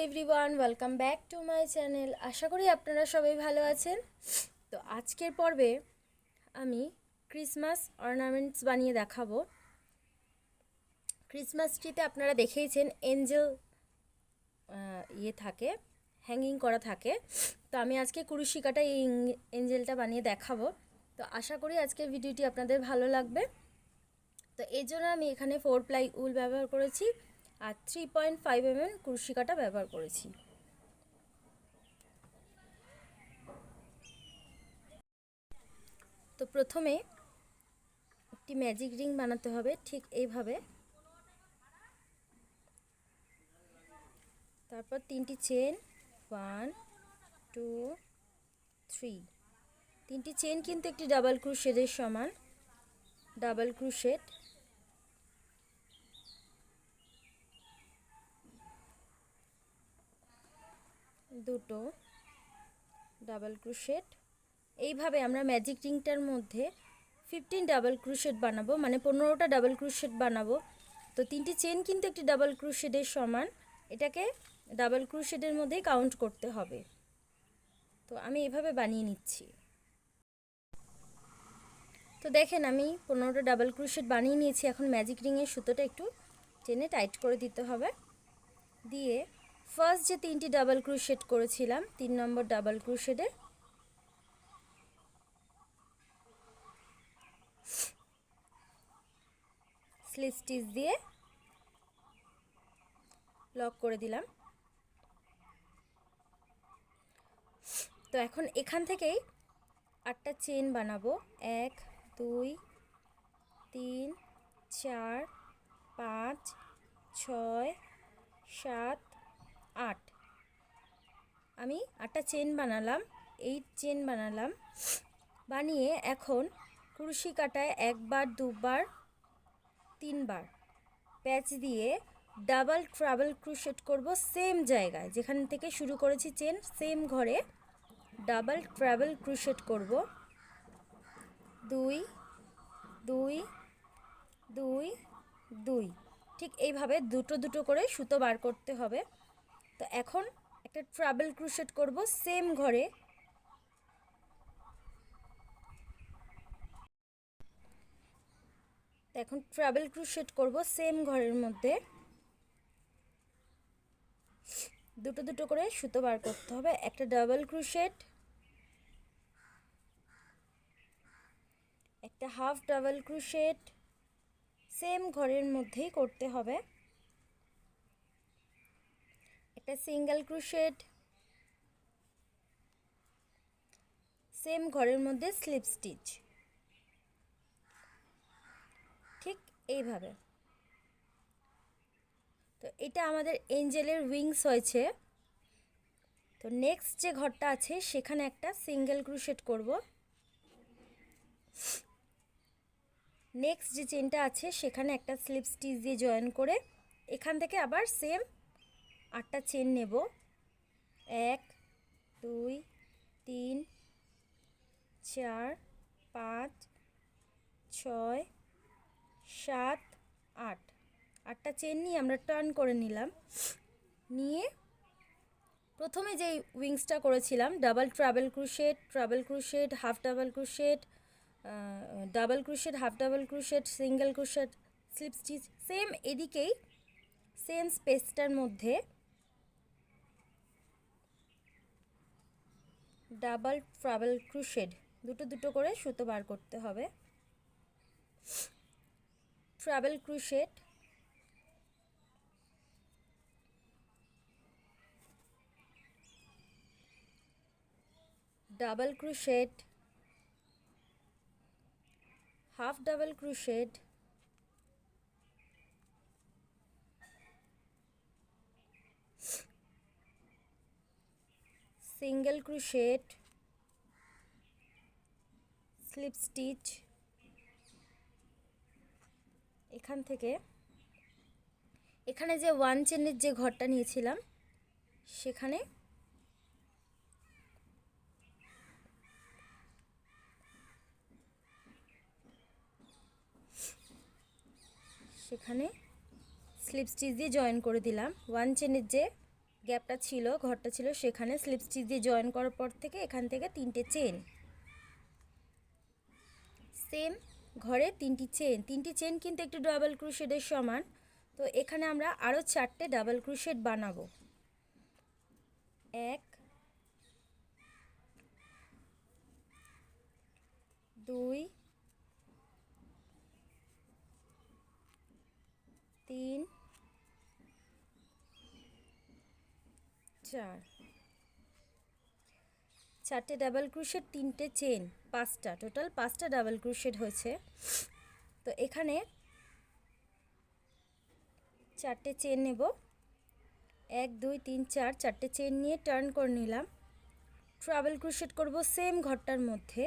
Everyone, welcome back to my channel. আশা করি আপনারা সবাই ভালো আছেন। তো আজকের পর্বে আমি ক্রিসমাস অর্নামেন্টস বানিয়ে দেখাবো। ক্রিসমাস ট্রিতে আপনারা দেখেইছেন এঞ্জেল থাকে, হ্যাঙ্গিং করা থাকে। তো আমি আজকে কুরুশি কাটা এই এঞ্জেলটা বানিয়ে দেখাবো। তো আশা করি আজকের ভিডিওটি আপনাদের ভালো লাগবে। তো এই জন্য আমি এখানে 4 প্লাই উল ব্যবহার করেছি আর 3.5 mm কুরুশি কাটা ব্যবহার করেছি। তো প্রথমে একটি ম্যাজিক রিং বানাতে হবে ঠিক এইভাবে। তারপর 3টি চেন, 1 2 3। 3টি চেন কিন্তু একটি ডাবল ক্রোশেটের সমান। ডাবল ক্রোশেট, দুটো ডাবল ক্রোশেট। এইভাবে আমরা ম্যাজিক রিংটার মধ্যে 15 ডাবল ক্রোশেট বানাবো, মানে 15টা ডাবল ক্রোশেট বানাবো। তো 3টি চেন কিন্তু একটি ডাবল ক্রোশেটের সমান, এটাকে ডাবল ক্রোশেটের মধ্যেই কাউন্ট করতে হবে। তো আমি এভাবে বানিয়ে নিচ্ছি। তো দেখেন আমি 15টা ডাবল ক্রোশেট বানিয়ে নিয়েছি। এখন ম্যাজিক রিংয়ের সুতোটা একটু টেনে টাইট করে দিতে হবে। দিয়ে ফার্স্ট যে 3টি ডাবল ক্রোশেট করেছিলাম, 3 নম্বর ডাবল ক্রোশেটে স্লিপ স্টিচ দিয়ে লক করে দিলাম। তো এখন এখান থেকেই 8টা চেন বানাবো। 1 2 3 4 5 6 7 8। আমি 8টা চেন বানালাম, 8 চেন বানালাম। বানিয়ে এখন কুরুশি কাটায় 1 বার 2 বার 3 বার প্যাচ দিয়ে ডাবল ট্রাবল ক্রোশেট করব সেম জায়গায় যেখান থেকে শুরু করেছি চেন, সেম ঘরে ডাবল ট্রাবল ক্রোশেট করব। 2 2 2 2, ঠিক এইভাবে দুটো দুটো করে সুতো বার করতে হবে। তো এখন একটা ট্রাবল ক্রোশেট করব সেম ঘরে। এখন ট্রাবল ক্রোশেট করব সেম ঘরের মধ্যে, দুটো দুটো করে সুতো বার করতে হবে। একটা ডাবল ক্রোশেট, একটা হাফ ডাবল ক্রোশেট, সেম ঘরের মধ্যেই করতে হবে। একটা সিঙ্গেল ক্রোশেট, সেম ঘরের মধ্যে স্লিপ স্টিচ, ঠিক এইভাবে। তো এটা আমাদের এঞ্জেলের উইংস হয়েছে। তো নেক্সট যে ঘরটা আছে সেখানে একটা সিঙ্গেল ক্রোশেট করব। নেক্সট যে চেনটা আছে সেখানে একটা স্লিপ স্টিচ দিয়ে জয়েন করে এখান থেকে আবার সেম 8টা চেন নেব। 1 2 3 4 5 6 7 8। 8টা চেন নিয়ে আমরা টার্ন করে নিলাম। নিয়ে প্রথমে যেই উইংসটা করেছিলাম double treble crochet, treble crochet, half double crochet, double crochet, half double crochet, single crochet, slip stitch, same এদিকেই সেম স্পেসটার মধ্যে ডাবল ট্রাবল ক্রোশেট দুটো দুটো করে সুতো বার করতে হবে। Treble crochet, double crochet, half double crochet, single crochet, slip stitch. এখান থেকে এখানে যে 1 চেনের যে ঘরটা নিয়েছিলাম সেখানে স্লিপ স্টিচ দিয়ে জয়েন করে দিলাম। 1 চেনের যে গ্যাপটা ছিল, ঘরটা ছিল, সেখানে স্লিপ স্টিচ দিয়ে জয়েন করার পর থেকে এখান থেকে 3টে চেন, সেম ঘরে 3টি চেন কিন্তু একটু ডাবল ক্রোশেটের সমান। তো এখানে আমরা আরও 4টে ডাবল ক্রোশেট বানাবো। 1 2 3 4, 4টে ডাবল ক্রোশেট, 3টে চেন, 5টা, টোটাল 5টা ডাবল ক্রোশেট হয়েছে। তো এখানে 4টে চেন নেব, 1 2 3 4, 4টে চেন নিয়ে টার্ন করে নিলাম। ট্রাভেল ক্রোশেট করব সেম ঘরটার মধ্যে।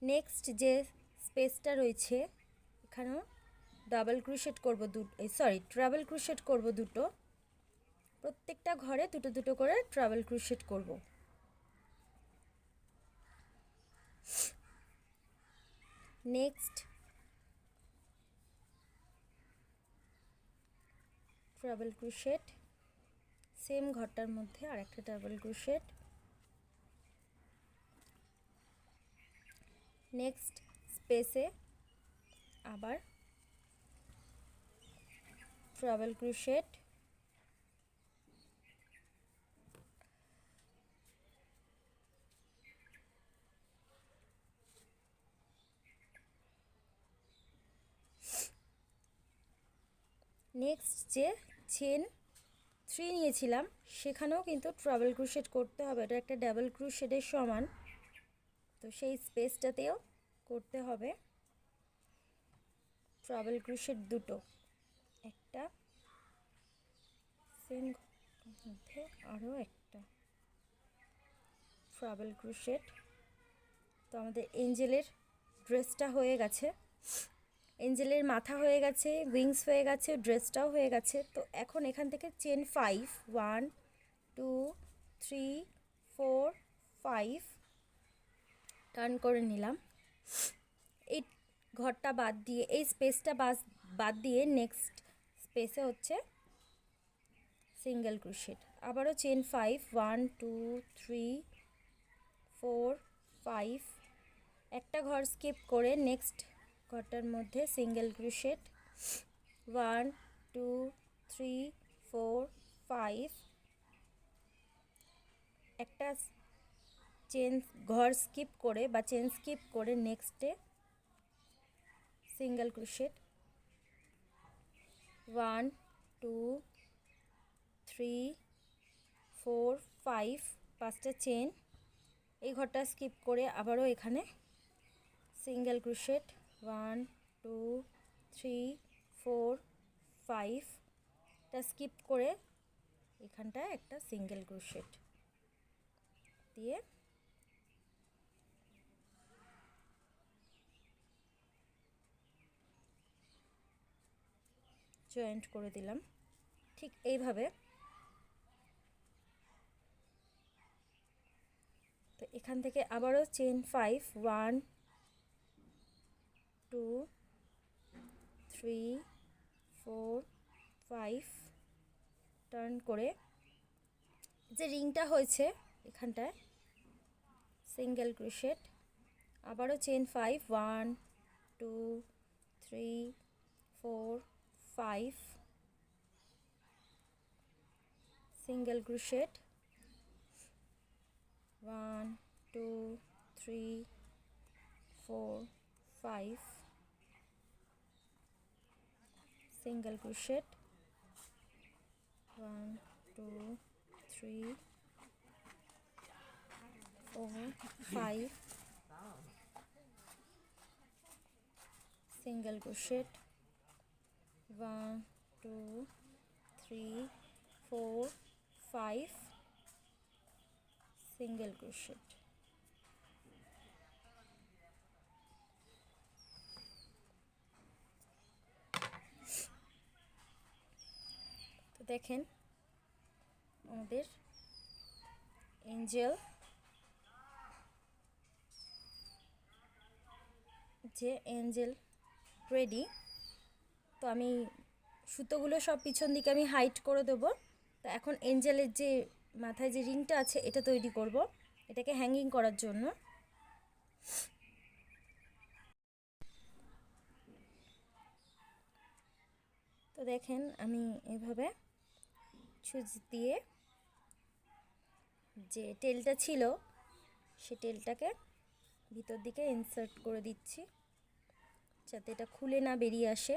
নেক্সট যে স্পেসটা রয়েছে এখানেও ডাবল ক্রোশেট করব ট্রাভেল ক্রোশেট করব দুটো, প্রত্যেকটা ঘরে দুটো দুটো করে ট্রাভেল ক্রোশেট করব। নেক্সট ট্রাভেল ক্রোশেট, সেম ঘরটার মধ্যে আরেকটা ট্রাভেল ক্রোশেট। নেক্সট স্পেসে আবার ট্রাভেল ক্রোশেট, নেক্সট যে চেন 3 নিয়েছিলাম সেখানেও কিন্তু ট্রাভেল ক্রোশেট করতে হবে, এটা একটা ডাবল ক্রোশেটের সমান, তো সেই স্পেসটাতেও করতে হবে ট্রাভেল ক্রোশেট দুটো, একটা সেম মধ্যে আরও একটা ট্রাভেল ক্রোশেট। তো আমাদের এঞ্জেলের ড্রেসটা হয়ে গেছে, এঞ্জেলের মাথা হয়ে গেছে, উইংস হয়ে গেছে, ড্রেসটাও হয়ে গেছে। তো এখন এখান থেকে চেন 5 1 2 3 4 5 টার্ন করে নিলাম। এই ঘরটা বাদ দিয়ে, এই স্পেসটা বাদ দিয়ে নেক্সট স্পেসে হচ্ছে সিঙ্গেল ক্রোশেট। আবারও চেন 5 1 2 3 4 5, একটা ঘর স্কিপ করে নেক্সট ঘরটার মধ্যে সিঙ্গেল ক্রোশেট 1 2 3 4 5, একটা চেন ঘর স্কিপ করে বা চেন স্কিপ করে নেক্সটে সিঙ্গেল ক্রোশেট 1 2 3 4 5, 5টা চেন, এই ঘরটা স্কিপ করে আবারও এখানে সিঙ্গেল ক্রোশেট 1 2 3 4 5, টা স্কিপ করে এখানটায় একটা সিঙ্গেল ক্রোশেট দিয়ে জয়েন্ট করে দিলাম। ঠিক এইভাবে তো এখান থেকে আবারও চেন 5 1 2 3 4 5 টার্ন করে যে রিংটা হয়েছে এখানটায় সিঙ্গেল ক্রোশেট, আবারও chain 5 1 2 3 4 5, single crochet 1 2 3 4 5, single crochet 1 2 3 4 5, single crochet 1 2 3 4 5, single crochet. তো দেখেন আমাদের এঞ্জেল যে এঞ্জেল রেডি। তো আমি সুতোগুলো সব পিছন দিকে আমি হাইট করে দেবো। তো এখন এঞ্জেলের যে মাথায় যে রিংটা আছে এটা তৈরি করব, এটাকে হ্যাঙ্গিং করার জন্য। তো দেখেন আমি এভাবে সুচ দিয়ে যে টেলটা ছিল সে টেলটাকে ভিতর দিকে ইনসার্ট করে দিচ্ছি যাতে এটা খুলে না বেরিয়ে আসে।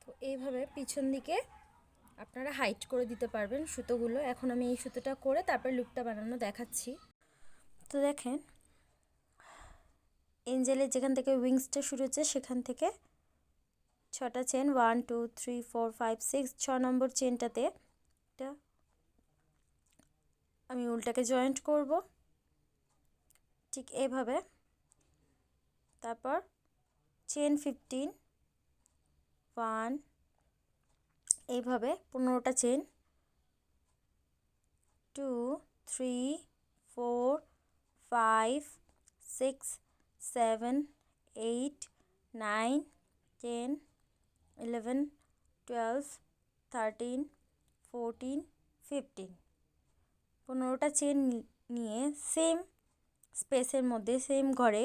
তো এইভাবে পিছন দিকে আপনারা হাইট করে দিতে পারবেন সুতোগুলো। এখন আমি এই সুতোটা করে তারপর লুকটা বানানো দেখাচ্ছি। তো দেখেন এঞ্জেলের যেখান থেকে উইংসটা শুরু হচ্ছে সেখান থেকে 6টা চেন 1 2 3 4 5 6 6 নম্বর চেনটাতে এটা আমি উল্টাকে জয়েন্ট করব ঠিক এইভাবে। তারপর চেন 15 1 এইভাবে 15টা চেন 2 3 4 5 6 7 8 9 10 11 12 13 14 15 15টা চেন নিয়ে সেম স্পেসের মধ্যে সেম ঘরে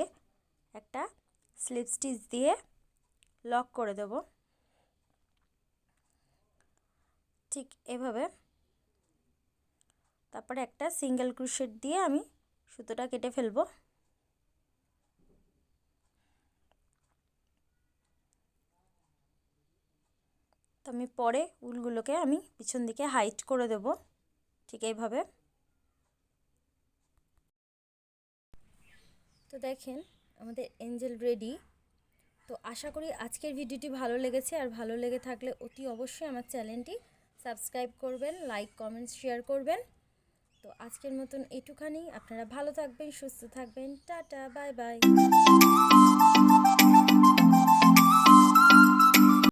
একটা স্লিপ স্টিচ দিয়ে লক করে দেব ঠিক এভাবে। তারপরে একটা সিঙ্গেল ক্রোশেট দিয়ে আমি সুতোটা কেটে ফেলবো। তো আমি পরে উলগুলোকে আমি পিছন দিকে হাইট করে দেব ঠিক এইভাবে। তো দেখেন আমাদের এঞ্জেল রেডি। তো আশা করি আজকের ভিডিওটি ভালো লেগেছে, আর ভালো লেগে থাকলে অতি অবশ্যই আমার চ্যানেলটি সাবস্ক্রাইব করবেন, লাইক কমেন্টস শেয়ার করবেন। তো আজকের মতন এটুখানি। আপনারা ভালো থাকবেন, সুস্থ থাকবেন, টাটা, বাই বাই।